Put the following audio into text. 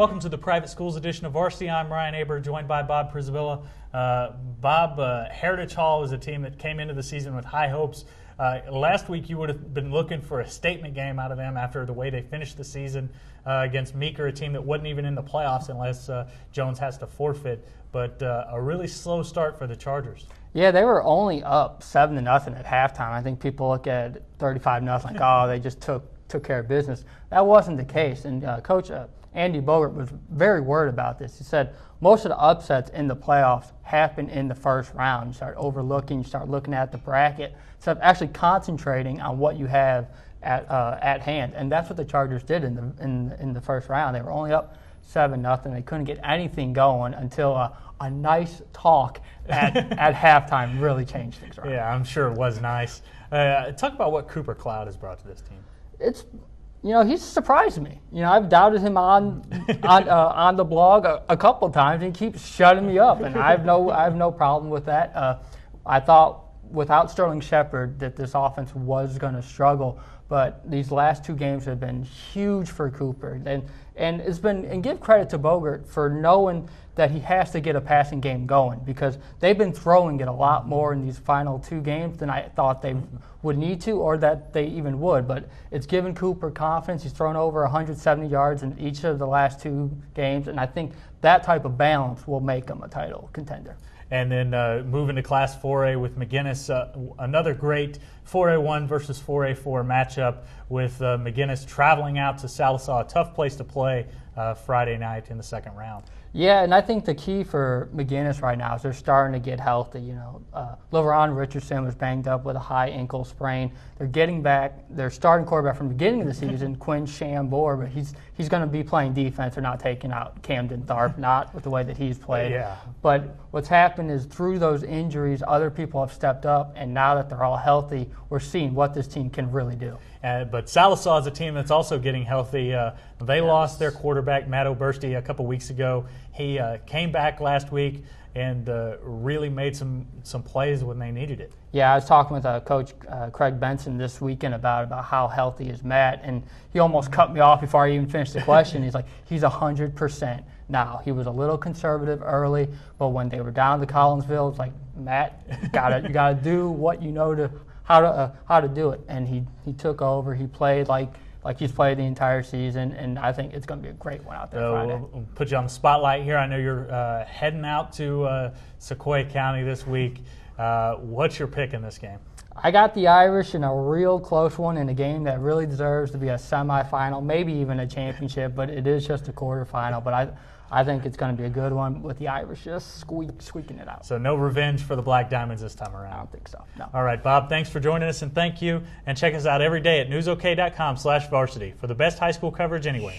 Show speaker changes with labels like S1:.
S1: Welcome to the Private Schools edition of Varsity. I'm Ryan Aber, joined by Bob Przybyla. Bob, Heritage Hall is a team that came into the season with high hopes. Last week you would have been looking for a statement game out of them after the way they finished the season against Meeker, a team that wasn't even in the playoffs unless Jones has to forfeit. But a really slow start for the Chargers.
S2: Yeah, they were only up 7-0 at halftime. I think people look at 35-0 like, oh, they just took care of business. That wasn't the case. And Coach Andy Bogert was very worried about this. He said most of the upsets in the playoffs happen in the first round. You start overlooking, you start looking at the bracket, instead of actually concentrating on what you have at hand. And that's what the Chargers did in the first round. They were only up 7-0. They couldn't get anything going until a nice talk at halftime really changed things around.
S1: Yeah, I'm sure it was nice. Talk about what Cooper Cloud has brought to this team.
S2: He's surprised me. I've doubted him on the blog a couple of times, and he keeps shutting me up, and I have no problem with that. I thought without Sterling Shepard that this offense was going to struggle, but these last two games have been huge for Cooper, and give credit to Bogert for knowing that he has to get a passing game going, because they've been throwing it a lot more in these final two games than I thought they would need to, or that they even would. But it's given Cooper confidence. He's thrown over 170 yards in each of the last two games, and I think that type of balance will make him a title contender.
S1: And then moving to Class 4A with McGinnis, another great 4A1 versus 4A4 matchup with McGinnis traveling out to Sallisaw, a tough place to play Friday night in the second round.
S2: Yeah, and I think the key for McGinnis right now is they're starting to get healthy. LeVaron Richardson was banged up with a high ankle sprain. They're getting back their starting quarterback from the beginning of the season, Quinn Shambor, but he's going to be playing defense. They're not taking out Camden Tharp, not with the way that he's played.
S1: Yeah.
S2: But what's happened is through those injuries, other people have stepped up, and now that they're all healthy, we're seeing what this team can really do.
S1: But Sallisaw is a team that's also getting healthy. They lost their quarterback, Matt Oberste, a couple weeks ago. He came back last week and really made some plays when they needed it.
S2: Yeah, I was talking with Coach Craig Benson this weekend about how healthy is Matt, and he almost cut me off before I even finished the question. He's like, he's 100% now. He was a little conservative early, but when they were down to Collinsville, it's like, Matt, you gotta do what you know to how to do it. And he took over. He played like he's played the entire season, and I think it's going to be a great one out there Friday.
S1: We'll put you on the spotlight here. I know you're heading out to Sequoia County this week. What's your pick in this game?
S2: I got the Irish in a real close one, in a game that really deserves to be a semifinal, maybe even a championship, but it is just a quarterfinal. But I think it's going to be a good one with the Irish just squeaking it out.
S1: So no revenge for the Black Diamonds this time around?
S2: I don't think so, no.
S1: All right, Bob, thanks for joining us, and thank you. And check us out every day at newsok.com/varsity for the best high school coverage anyway.